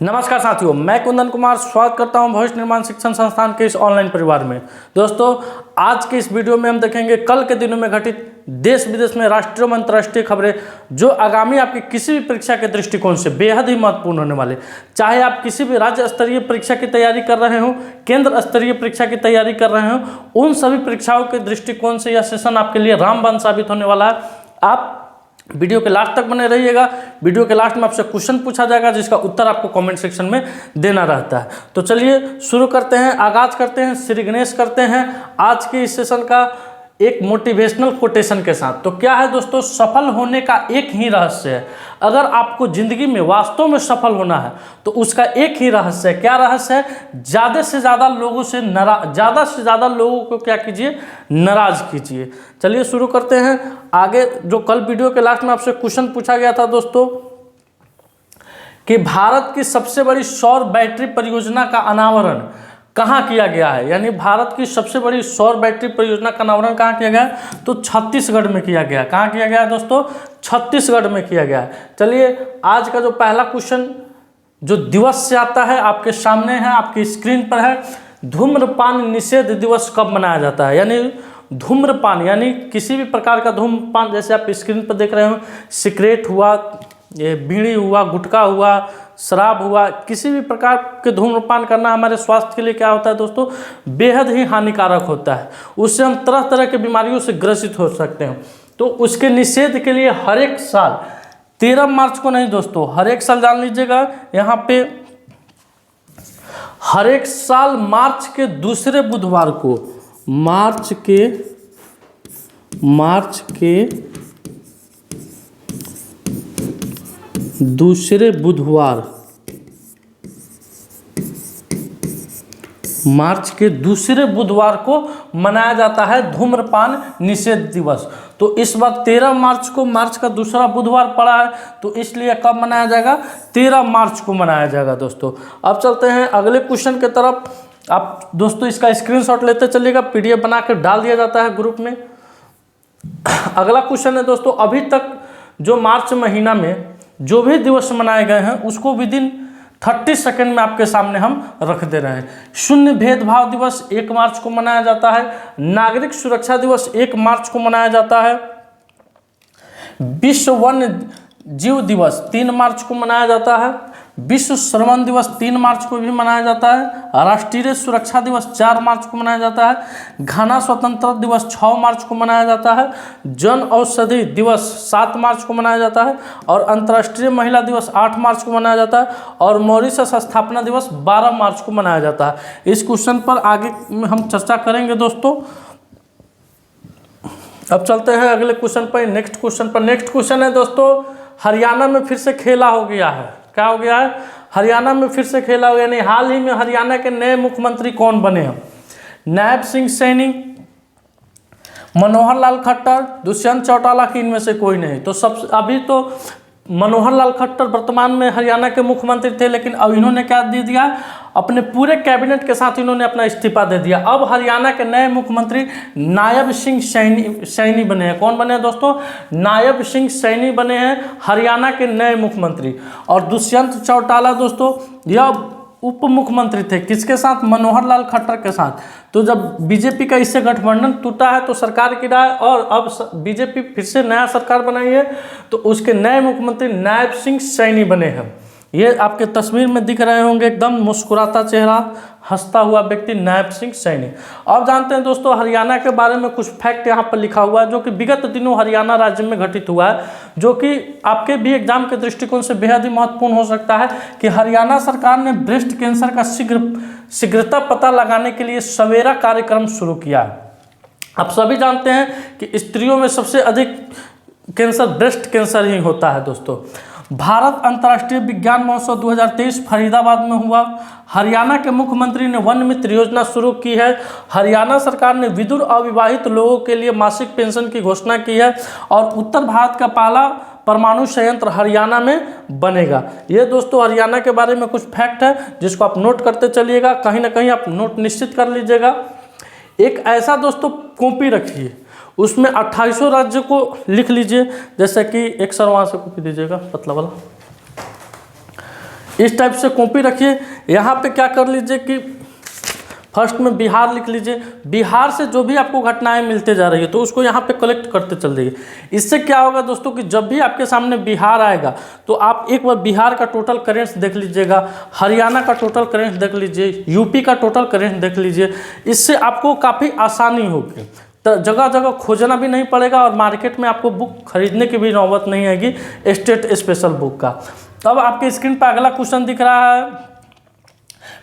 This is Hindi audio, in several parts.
नमस्कार साथियों, मैं कुंदन कुमार स्वागत करता हूं भविष्य निर्माण शिक्षण संस्थान के इस ऑनलाइन परिवार में। दोस्तों, आज के इस वीडियो में हम देखेंगे कल के दिनों में घटित देश विदेश में राष्ट्रीय व अंतर्राष्ट्रीय खबरें जो आगामी आपकी किसी भी परीक्षा के दृष्टिकोण से बेहद ही महत्वपूर्ण होने वाले। चाहे आप किसी भी राज्य स्तरीय परीक्षा की तैयारी कर रहे हो, केंद्र स्तरीय परीक्षा की तैयारी कर रहे हो, उन सभी परीक्षाओं के दृष्टिकोण से यह सेशन आपके लिए रामबाण साबित होने वाला है। आप वीडियो के लास्ट तक बने रहिएगा। वीडियो के लास्ट में आपसे क्वेश्चन पूछा जाएगा जिसका उत्तर आपको कमेंट सेक्शन में देना रहता है। तो चलिए शुरू करते हैं, आगाज करते हैं, श्री गणेश करते हैं आज के इस सेशन का एक मोटिवेशनल कोटेशन के साथ। तो क्या है दोस्तों, सफल होने का एक ही रहस्य है। अगर आपको जिंदगी में वास्तव में सफल होना है तो उसका एक ही रहस्य है। क्या रहस्य है? ज़्यादा से ज़्यादा लोगों को क्या कीजिए, नाराज कीजिए। चलिए शुरू करते हैं आगे। जो कल वीडियो के लास्ट में आपसे क्वेश्चन पूछा गया था दोस्तों कि भारत की सबसे बड़ी सौर बैटरी परियोजना का अनावरण कहाँ किया गया है, यानी भारत की सबसे बड़ी सौर बैटरी परियोजना का अनावरण कहाँ किया गया है? तो छत्तीसगढ़ में किया गया। कहाँ किया गया है दोस्तों? छत्तीसगढ़ में किया गया है। चलिए आज का जो पहला क्वेश्चन जो दिवस से आता है आपके सामने है, आपकी स्क्रीन पर है। धूम्रपान निषेध दिवस कब मनाया जाता है? यानी धूम्रपान यानी किसी भी प्रकार का धूम्रपान, जैसे आप स्क्रीन पर देख रहे हो, सिगरेट हुआ, ये बीड़ी हुआ, गुटखा हुआ, शराब हुआ, किसी भी प्रकार के धूम्रपान करना हमारे स्वास्थ्य के लिए क्या होता है दोस्तों, बेहद ही हानिकारक होता है। उससे हम तरह तरह के बीमारियों से ग्रसित हो सकते हैं। तो उसके निषेध के लिए हर एक साल 13 मार्च को नहीं दोस्तों, हर एक साल जान लीजिएगा, यहाँ पे हर एक साल मार्च के दूसरे बुधवार को, मार्च के दूसरे बुधवार, मार्च के दूसरे बुधवार को मनाया जाता है धूम्रपान निषेध दिवस। तो इस बार 13 मार्च को, मार्च का दूसरा बुधवार पड़ा है, तो इसलिए कब मनाया जाएगा? 13 मार्च को मनाया जाएगा दोस्तों। अब चलते हैं अगले क्वेश्चन की तरफ। आप दोस्तों इसका स्क्रीनशॉट लेते चलिएगा, पीडीएफ बना के डाल दिया जाता है ग्रुप में। अगला क्वेश्चन है दोस्तों, अभी तक जो मार्च महीना में जो भी दिवस मनाए गए हैं उसको विदिन 30 सेकंड में आपके सामने हम रख दे रहे हैं। शून्य भेदभाव दिवस 1 मार्च को मनाया जाता है। नागरिक सुरक्षा दिवस 1 मार्च को मनाया जाता है। विश्व वन्य जीव दिवस 3 मार्च को मनाया जाता है। विश्व श्रवण दिवस 3 मार्च को भी मनाया जाता है। राष्ट्रीय सुरक्षा दिवस 4 मार्च को मनाया जाता है। घना स्वतंत्रता दिवस 6 मार्च को मनाया जाता है। जन औषधि दिवस 7 मार्च को मनाया जाता है। और अंतर्राष्ट्रीय महिला दिवस 8 मार्च को मनाया जाता है। और मॉरिशस स्थापना दिवस 12 मार्च को मनाया जाता है। इस क्वेश्चन पर आगे में हम चर्चा करेंगे दोस्तों। अब चलते हैं अगले क्वेश्चन पर, नेक्स्ट क्वेश्चन पर। नेक्स्ट क्वेश्चन है दोस्तों, हरियाणा में फिर से खेला हो गया है। क्या हो गया है? हरियाणा में फिर से खेला हो गया। नहीं, हाल ही में हरियाणा के नए मुख्यमंत्री कौन बने हैं? नायब सिंह सैनी, मनोहर लाल खट्टर, दुष्यंत चौटाला की इनमें से कोई नहीं। तो सब अभी तो मनोहर लाल खट्टर वर्तमान में हरियाणा के मुख्यमंत्री थे, लेकिन अब इन्होंने क्या दे दिया, अपने पूरे कैबिनेट के साथ इन्होंने अपना इस्तीफा दे दिया। अब हरियाणा के नए मुख्यमंत्री नायब सिंह सैनी बने हैं। कौन बने हैं दोस्तों? नायब सिंह सैनी बने हैं हरियाणा के नए मुख्यमंत्री। और दुष्यंत चौटाला दोस्तों यह उप मुख्यमंत्री थे, किसके साथ? मनोहर लाल खट्टर के साथ। तो जब बीजेपी का इससे गठबंधन टूटा है तो सरकार की राय, और अब बीजेपी फिर से नया सरकार बनाई है, तो उसके नए मुख्यमंत्री नायब सिंह सैनी बने हैं। ये आपके तस्वीर में दिख रहे होंगे, एकदम मुस्कुराता चेहरा, हंसता हुआ व्यक्ति नायब सिंह सैनी। अब जानते हैं दोस्तों हरियाणा के बारे में कुछ फैक्ट यहाँ पर लिखा हुआ है जो कि विगत दिनों हरियाणा राज्य में घटित हुआ है, जो कि आपके भी एग्जाम के दृष्टिकोण से बेहद ही महत्वपूर्ण हो सकता है। कि हरियाणा सरकार ने ब्रेस्ट कैंसर का शीघ्रता पता लगाने के लिए सवेरा कार्यक्रम शुरू किया है। आप सभी जानते हैं कि स्त्रियों में सबसे अधिक कैंसर ब्रेस्ट कैंसर ही होता है दोस्तों। भारत अंतर्राष्ट्रीय विज्ञान महोत्सव 2023 फरीदाबाद में हुआ। हरियाणा के मुख्यमंत्री ने वन मित्र योजना शुरू की है। हरियाणा सरकार ने विदुर अविवाहित लोगों के लिए मासिक पेंशन की घोषणा की है। और उत्तर भारत का पहला परमाणु संयंत्र हरियाणा में बनेगा। ये दोस्तों हरियाणा के बारे में कुछ फैक्ट है जिसको आप नोट करते चलिएगा, कहीं ना कहीं आप नोट निश्चित कर लीजिएगा। एक ऐसा दोस्तों कॉपी रखिए, उसमें 2800 राज्य को लिख लीजिए। जैसे कि एक सर वहाँ से कॉपी दीजिएगा, पतला वाला। इस टाइप से कॉपी रखिए। यहाँ पे क्या कर लीजिए कि फर्स्ट में बिहार लिख लीजिए। बिहार से जो भी आपको घटनाएं मिलते जा रही है तो उसको यहाँ पे कलेक्ट करते चल जाइए। इससे क्या होगा दोस्तों कि जब भी आपके सामने बिहार आएगा तो आप एक बार बिहार का टोटल करेंट्स देख लीजिएगा, हरियाणा का टोटल करेंट्स देख लीजिए, यूपी का टोटल करेंट्स देख लीजिए। इससे आपको काफ़ी आसानी होगी, तो जगह जगह खोजना भी नहीं पड़ेगा और मार्केट में आपको बुक खरीदने की भी नौबत नहीं आएगी स्टेट स्पेशल बुक का। तब आपके स्क्रीन पर अगला क्वेश्चन दिख रहा है,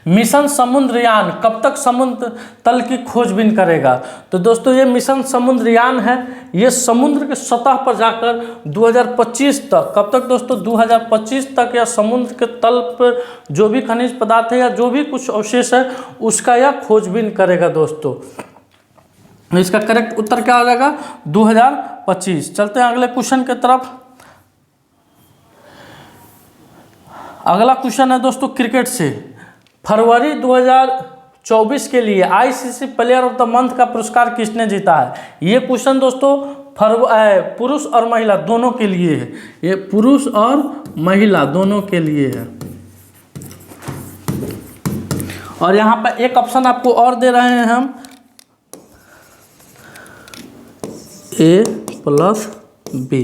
मिशन समुद्रयान कब तक समुद्र तल की खोजबीन करेगा। तो दोस्तों ये मिशन समुद्रयान है, ये समुद्र के सतह पर जाकर 2025 तक, कब तक दोस्तों 2025 तक या समुद्र के तल पर जो भी खनिज पदार्थ है या जो भी कुछ अवशेष है उसका यह खोजबीन करेगा दोस्तों। इसका करेक्ट उत्तर क्या हो जाएगा 2025। चलते हैं अगले क्वेश्चन की तरफ। अगला क्वेश्चन है दोस्तों क्रिकेट से, फरवरी 2024 के लिए ICC player of the month का पुरस्कार किसने जीता है। ये क्वेश्चन दोस्तों पुरुष और महिला दोनों के लिए है, ये पुरुष और महिला दोनों के लिए है। और यहाँ पर एक ऑप्शन आपको और दे रहे हैं हम, A+B,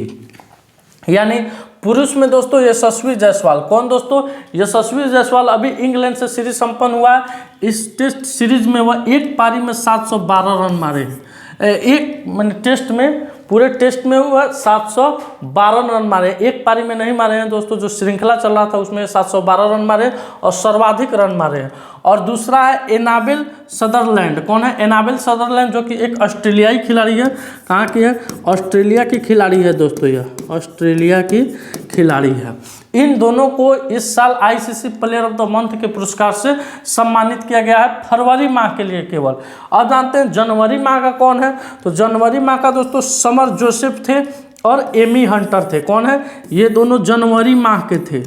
यानी पुरुष में दोस्तों यशस्वी जायसवाल। कौन दोस्तों, यशस्वी जायसवाल अभी इंग्लैंड से सीरीज संपन्न हुआ है। इस टेस्ट सीरीज में वह एक पारी में 712 रन मारे हैं। एक मैंने टेस्ट में, पूरे टेस्ट में वह 712 रन मारे, एक पारी में नहीं मारे हैं दोस्तों। जो श्रृंखला चल रहा था उसमें 712 रन मारे और सर्वाधिक रन मारे हैं। और दूसरा है एनाबेल सदरलैंड। कौन है, एनाबेल सदरलैंड, जो कि एक ऑस्ट्रेलियाई खिलाड़ी है। कहाँ की है, ऑस्ट्रेलिया की खिलाड़ी है दोस्तों, यह ऑस्ट्रेलिया की खिलाड़ी है। इन दोनों को इस साल ICC player of the month के पुरस्कार से सम्मानित किया गया है, फरवरी माह के लिए केवल। अब जानते हैं जनवरी माह का कौन है। तो जनवरी माह का दोस्तों समर जोसेफ थे और एमी हंटर थे। कौन है, ये दोनों जनवरी माह के थे,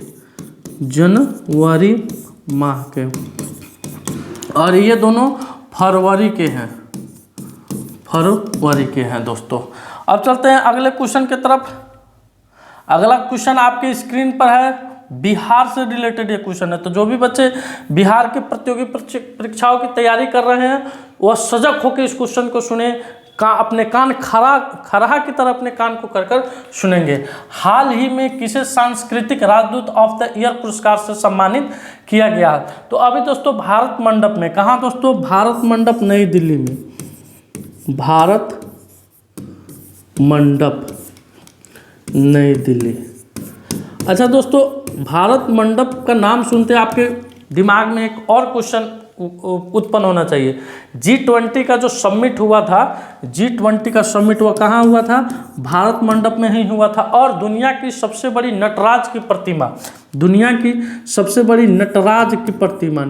जनवरी माह के, और ये दोनों फरवरी के हैं, फरवरी के हैं दोस्तों। अब चलते हैं अगले क्वेश्चन की तरफ। अगला क्वेश्चन आपके स्क्रीन पर है, बिहार से रिलेटेड ये क्वेश्चन है। तो जो भी बच्चे बिहार के प्रतियोगी परीक्षाओं की तैयारी कर रहे हैं वह सजग होकर इस क्वेश्चन को सुने, अपने कान खराहा की तरह अपने कान को कर सुनेंगे। हाल ही में किसे सांस्कृतिक राजदूत ऑफ द ईयर पुरस्कार से सम्मानित किया गया। तो अभी दोस्तों भारत मंडप में, कहाँ दोस्तों, भारत मंडप नई दिल्ली में, भारत मंडप नई दिल्ली। अच्छा दोस्तों, भारत मंडप का नाम सुनते आपके दिमाग में एक और क्वेश्चन उत्पन्न होना चाहिए। G20 का जो समिट हुआ था, G20 का समिट हुआ कहाँ हुआ था, भारत मंडप में ही हुआ था। और दुनिया की सबसे बड़ी नटराज की प्रतिमा, दुनिया की सबसे बड़ी नटराज की प्रतिमा,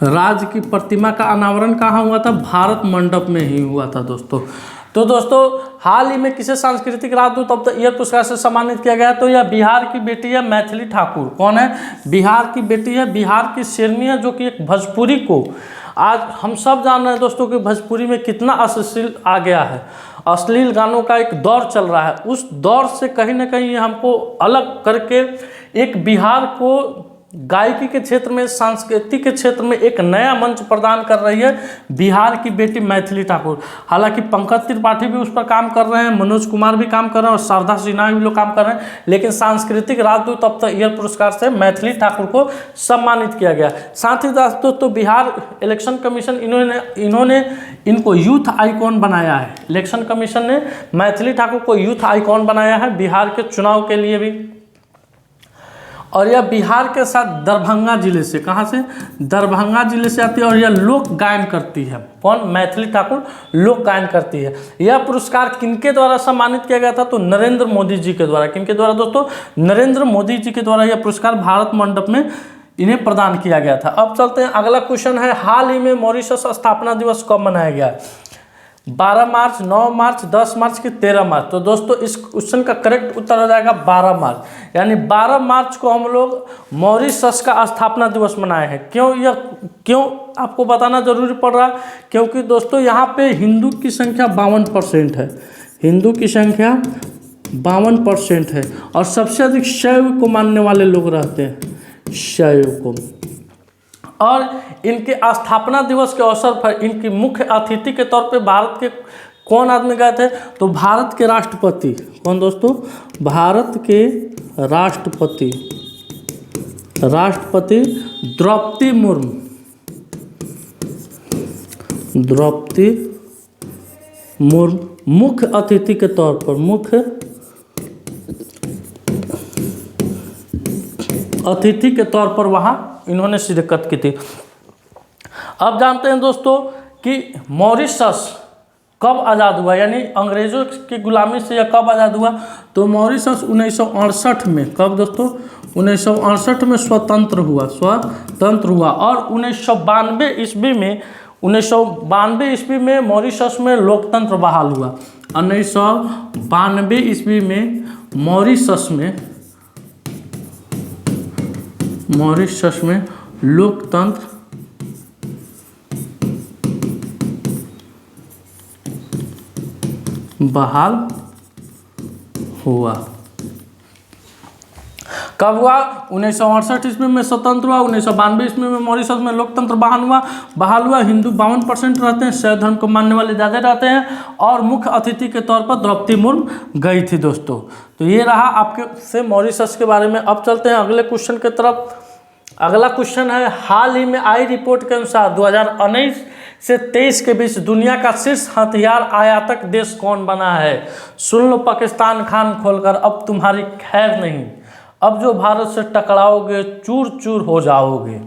राज की प्रतिमा का अनावरण कहाँ हुआ था, भारत मंडप में ही हुआ था दोस्तों। तो दोस्तों हाल ही में किसे सांस्कृतिक राजदूत ऑफ द ईयर पुरस्कार से सम्मानित किया गया। तो यह बिहार की बेटी है मैथिली ठाकुर। कौन है, बिहार की बेटी है, बिहार की शेरनी है, जो कि एक भोजपुरी को, आज हम सब जान रहे हैं दोस्तों कि भोजपुरी में कितना अश्लील आ गया है, अश्लील गानों का एक दौर चल रहा है। उस दौर से कहीं ना कहीं हमको अलग करके एक बिहार को गायकी के क्षेत्र में, संस्कृति के क्षेत्र में एक नया मंच प्रदान कर रही है बिहार की बेटी मैथिली ठाकुर। हालांकि पंकज त्रिपाठी भी उस पर काम कर रहे हैं, मनोज कुमार भी काम कर रहे हैं और शारदा सिन्हा भी लोग काम कर रहे हैं, लेकिन सांस्कृतिक राजदूत ऑफ द ईयर पुरस्कार से मैथिली ठाकुर को सम्मानित किया गया। साथ ही दोस्तों बिहार इलेक्शन कमीशन इन्होंने इनको यूथ आइकॉन बनाया है। इलेक्शन कमीशन ने मैथिली ठाकुर को यूथ आइकॉन बनाया है बिहार के चुनाव के लिए भी। और यह बिहार के साथ दरभंगा जिले से, कहाँ से, दरभंगा जिले से आती है और यह लोक गायन करती है। कौन, मैथिली ठाकुर लोक गायन करती है। यह पुरस्कार किनके द्वारा सम्मानित किया गया था, तो नरेंद्र मोदी जी के द्वारा। किनके द्वारा दोस्तों, नरेंद्र मोदी जी के द्वारा यह पुरस्कार भारत मंडप में इन्हें प्रदान किया गया था। अब चलते हैं अगला क्वेश्चन है, हाल ही में मॉरिशस स्थापना दिवस कब मनाया गया। 12 मार्च, 9 मार्च, 10 मार्च की 13 मार्च। तो दोस्तों इस क्वेश्चन का करेक्ट उत्तर हो जाएगा 12 मार्च। यानी 12 मार्च को हम लोग मॉरिशस का स्थापना दिवस मनाए हैं। क्यों आपको बताना जरूरी पड़ रहा है? क्योंकि दोस्तों यहाँ पे हिंदू की संख्या 52% है, हिंदू की संख्या 52% है, और सबसे अधिक शैव को मानने वाले लोग रहते हैं, शैव को। और इनके स्थापना दिवस के अवसर पर इनकी मुख्य अतिथि के तौर पे भारत के कौन आदमी गए थे? तो भारत के राष्ट्रपति, कौन दोस्तों? भारत के राष्ट्रपति द्रौपदी मुर्मू, मुख्य अतिथि के तौर पर, मुख्य अतिथि के तौर पर वहाँ इन्होंने शिरकत की थी। अब जानते हैं दोस्तों कि मॉरिशस कब आज़ाद हुआ, यानी अंग्रेज़ों की गुलामी से यह कब आज़ाद हुआ? तो मॉरिशस 1968 में, कब दोस्तों? 1968 में स्वतंत्र हुआ। और 1992 ईस्वी में मॉरिशस में लोकतंत्र बहाल हुआ। 1992 ईस्वी में मॉरिशस में लोकतंत्र बहाल हुआ। कब हुआ? 1968 ईस्वी में स्वतंत्र हुआ, 1992 ईस्वी में मॉरिशस में लोकतंत्र बहाल हुआ। हिंदू 52% रहते हैं, शैव धर्म को मानने वाले ज़्यादा रहते हैं, और मुख्य अतिथि के तौर पर द्रौपदी मुर्मू गई थी दोस्तों। तो ये रहा आपके से मॉरिशस के बारे में। अब चलते हैं अगले क्वेश्चन की तरफ। अगला क्वेश्चन है, हाल ही में आई रिपोर्ट के अनुसार 2019 से 23 के बीच दुनिया का शीर्ष हथियार आयातक देश कौन बना है? सुन लो पाकिस्तान खान खोलकर, अब तुम्हारी खैर नहीं, अब जो भारत से टकराओगे चूर चूर हो जाओगे।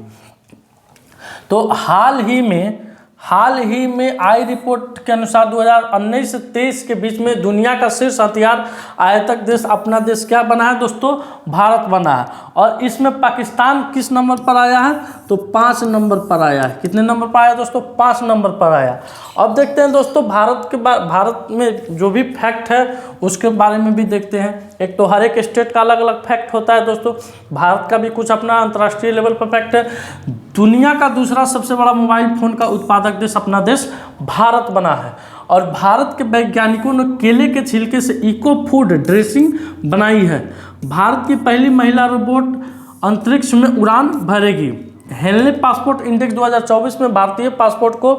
तो हाल ही में आई रिपोर्ट के अनुसार 2019 से 23 के बीच में दुनिया का शीर्ष हथियार आयातक देश अपना देश क्या बना है दोस्तों? भारत बना है। और इसमें पाकिस्तान किस नंबर पर आया है? तो 5 नंबर पर आया है। कितने नंबर पर आया दोस्तों? 5 नंबर पर आया। अब देखते हैं दोस्तों भारत में जो भी फैक्ट है उसके बारे में भी देखते हैं। एक तो हर एक स्टेट का अलग अलग फैक्ट होता है दोस्तों, भारत का भी कुछ अपना अंतर्राष्ट्रीय लेवल पर फैक्ट है। दुनिया का दूसरा सबसे बड़ा मोबाइल फ़ोन का उत्पादक देश अपना देश भारत बना है। और भारत के वैज्ञानिकों ने केले के छिलके से इको फूड ड्रेसिंग बनाई है। भारत की पहली महिला रोबोट अंतरिक्ष में उड़ान भरेगी। हेनले पासपोर्ट इंडेक्स 2024 में भारतीय पासपोर्ट को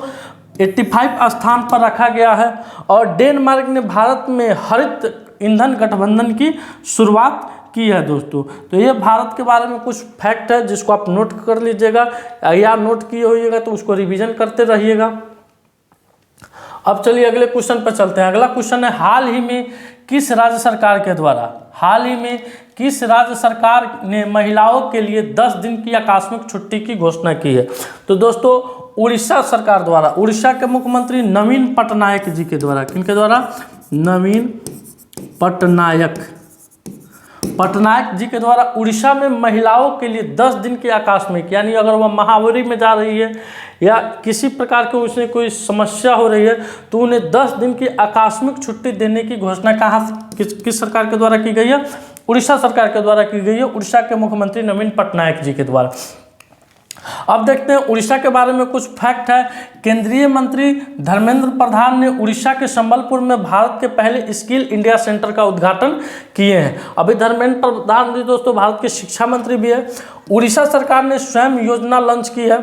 85 स्थान पर रखा गया है। और डेनमार्क ने भारत में हरित ईंधन गठबंधन की शुरुआत की है दोस्तों। तो ये भारत के बारे में कुछ फैक्ट है जिसको आप नोट कर लीजिएगा, या नोट किए होइएगा तो उसको रिवीजन करते रहिएगा। अब चलिए अगले क्वेश्चन पर चलते हैं। अगला क्वेश्चन है, हाल ही में किस राज्य सरकार ने महिलाओं के लिए 10 दिन की आकस्मिक छुट्टी की घोषणा की है? तो दोस्तों उड़ीसा सरकार द्वारा, उड़ीसा के मुख्यमंत्री नवीन पटनायक जी के द्वारा, किनके द्वारा? नवीन पटनायक जी के द्वारा उड़ीसा में महिलाओं के लिए 10 दिन की आकस्मिक, यानी अगर वह महावरी में जा रही है या किसी प्रकार की उसमें कोई समस्या हो रही है तो उन्हें 10 दिन की आकस्मिक छुट्टी देने की घोषणा किस सरकार के द्वारा की गई है? उड़ीसा सरकार के द्वारा की गई है, उड़ीसा के मुख्यमंत्री नवीन पटनायक जी के द्वारा। अब देखते हैं उड़ीसा के बारे में कुछ फैक्ट है। केंद्रीय मंत्री धर्मेंद्र प्रधान ने उड़ीसा के संबलपुर में भारत के पहले स्किल इंडिया सेंटर का उद्घाटन किए हैं। अभी धर्मेंद्र प्रधान जी दोस्तों भारत के शिक्षा मंत्री भी है। उड़ीसा सरकार ने स्वयं योजना लॉन्च की है।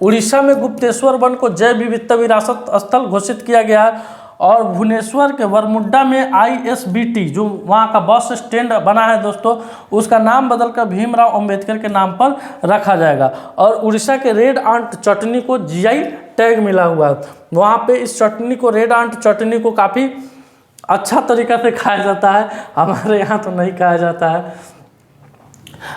उड़ीसा में गुप्तेश्वर वन को जैव विविधता विरासत स्थल घोषित किया गया है। और भुवनेश्वर के वरमुड्डा में ISBT जो वहाँ का बस स्टैंड बना है दोस्तों, उसका नाम बदलकर भीमराव अंबेडकर के नाम पर रखा जाएगा। और उड़ीसा के रेड आंट चटनी को GI टैग मिला हुआ है। वहाँ पे इस चटनी को, रेड आंट चटनी को काफ़ी अच्छा तरीका से खाया जाता है, हमारे यहाँ तो नहीं खाया जाता है।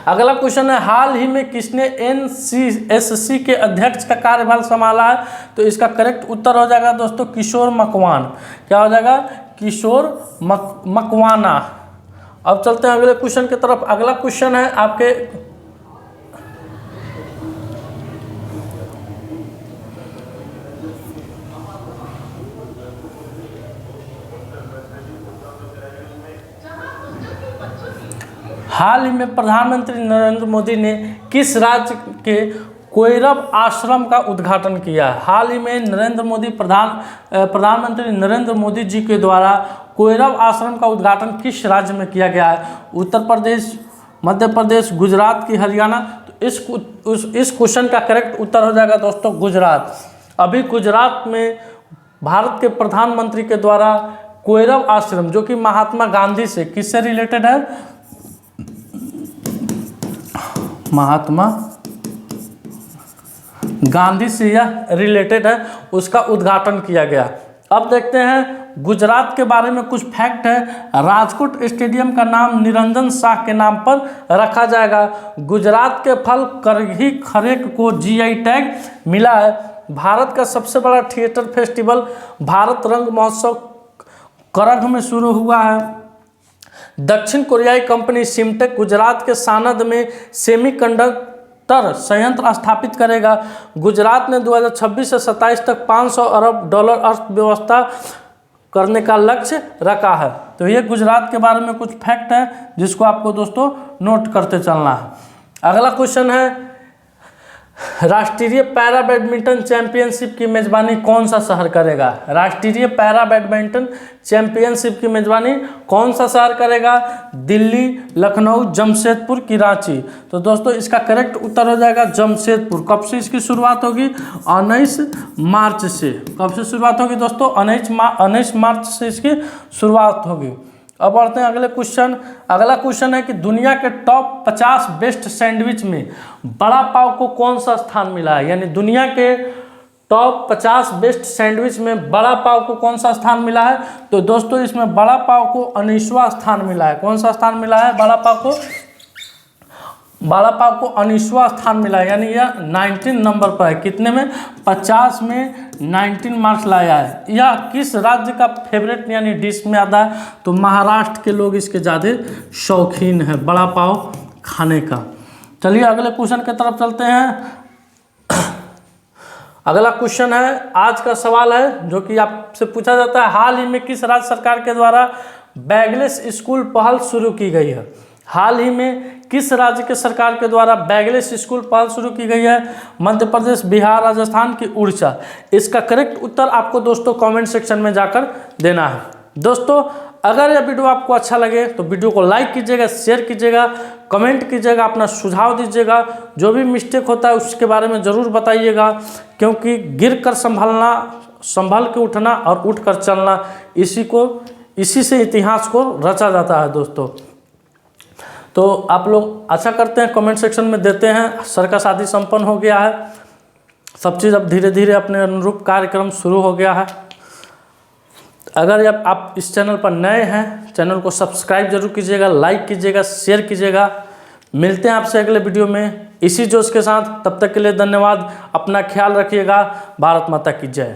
अगला क्वेश्चन है, हाल ही में किसने NCSC के अध्यक्ष का कार्यभार संभाला है? तो इसका करेक्ट उत्तर हो जाएगा दोस्तों किशोर मकवान। क्या हो जाएगा? किशोर मकवाना। अब चलते हैं अगले क्वेश्चन की तरफ। अगला क्वेश्चन है आपके, हाल ही में प्रधानमंत्री नरेंद्र मोदी ने किस राज्य के कोइरव आश्रम का उद्घाटन किया है? हाल ही में प्रधानमंत्री नरेंद्र मोदी जी के द्वारा कोइरव आश्रम का उद्घाटन किस राज्य में किया गया है? उत्तर प्रदेश, मध्य प्रदेश, गुजरात की हरियाणा? तो इस क्वेश्चन का करेक्ट उत्तर हो जाएगा दोस्तों गुजरात। अभी गुजरात में भारत के प्रधानमंत्री के द्वारा कोइरव आश्रम, जो कि महात्मा गांधी से किससे रिलेटेड है? महात्मा गांधी से यह रिलेटेड है, उसका उद्घाटन किया गया। अब देखते हैं गुजरात के बारे में कुछ फैक्ट है। राजकोट स्टेडियम का नाम निरंजन शाह के नाम पर रखा जाएगा। गुजरात के फल करघी खरेक को जीआई टैग मिला है। भारत का सबसे बड़ा थिएटर फेस्टिवल भारत रंग महोत्सव करघ में शुरू हुआ है। दक्षिण कोरियाई कंपनी सिमटेक गुजरात के सानंद में सेमीकंडक्टर संयंत्र स्थापित करेगा। गुजरात ने 2026 से 27 तक $500 अरब अर्थव्यवस्था करने का लक्ष्य रखा है। तो ये गुजरात के बारे में कुछ फैक्ट है जिसको आपको दोस्तों नोट करते चलना है। अगला क्वेश्चन है, राष्ट्रीय पैरा बैडमिंटन चैंपियनशिप की मेजबानी कौन सा शहर करेगा? राष्ट्रीय पैरा बैडमिंटन चैंपियनशिप की मेजबानी कौन सा शहर करेगा? दिल्ली, लखनऊ, जमशेदपुर की रांची? तो दोस्तों इसका करेक्ट उत्तर हो जाएगा जमशेदपुर। कब से इसकी शुरुआत होगी? 19 मार्च से। कब से शुरुआत होगी दोस्तों? 19 मार्च से इसकी शुरुआत होगी। अब बढ़ते हैं अगले क्वेश्चन। अगला क्वेश्चन है कि दुनिया के टॉप 50 बेस्ट सैंडविच में बड़ा पाव को कौन सा स्थान मिला है? यानी दुनिया के टॉप 50 बेस्ट सैंडविच में बड़ा पाव को कौन सा स्थान मिला है? तो दोस्तों इसमें बड़ा पाव को 19वां स्थान मिला है। कौन सा स्थान मिला है? बड़ा पाव को 19वां स्थान मिला है, यानी यह 19 नंबर पर है। कितने में? 50 में 19 मार्क्स लाया है। यह किस राज्य का फेवरेट यानी डिश में आता है? तो महाराष्ट्र के लोग इसके ज़्यादा शौकीन है बड़ा पाव खाने का। चलिए अगले क्वेश्चन की तरफ चलते हैं। अगला क्वेश्चन है, आज का सवाल है जो कि आपसे पूछा जाता है, हाल ही में किस राज्य सरकार के द्वारा बैगलेस स्कूल पहल शुरू की गई है? हाल ही में किस राज्य के सरकार के द्वारा बैगलेस स्कूल पहल शुरू की गई है? मध्य प्रदेश, बिहार, राजस्थान की उड़ीसा? इसका करेक्ट उत्तर आपको दोस्तों कमेंट सेक्शन में जाकर देना है। दोस्तों अगर यह वीडियो आपको अच्छा लगे तो वीडियो को लाइक कीजिएगा, शेयर कीजिएगा, कमेंट कीजिएगा, अपना सुझाव दीजिएगा। जो भी मिस्टेक होता है उसके बारे में ज़रूर बताइएगा, क्योंकि गिर कर संभल के उठना और उठ कर चलना, इसी से इतिहास को रचा जाता है दोस्तों। तो आप लोग अच्छा करते हैं, कमेंट सेक्शन में देते हैं। सर का शादी संपन्न हो गया है, सब चीज़ अब धीरे धीरे अपने अनुरूप कार्यक्रम शुरू हो गया है। अगर आप इस चैनल पर नए हैं, चैनल को सब्सक्राइब जरूर कीजिएगा, लाइक कीजिएगा, शेयर कीजिएगा। मिलते हैं आपसे अगले वीडियो में इसी जोश के साथ। तब तक के लिए धन्यवाद। अपना ख्याल रखिएगा। भारत माता की जय।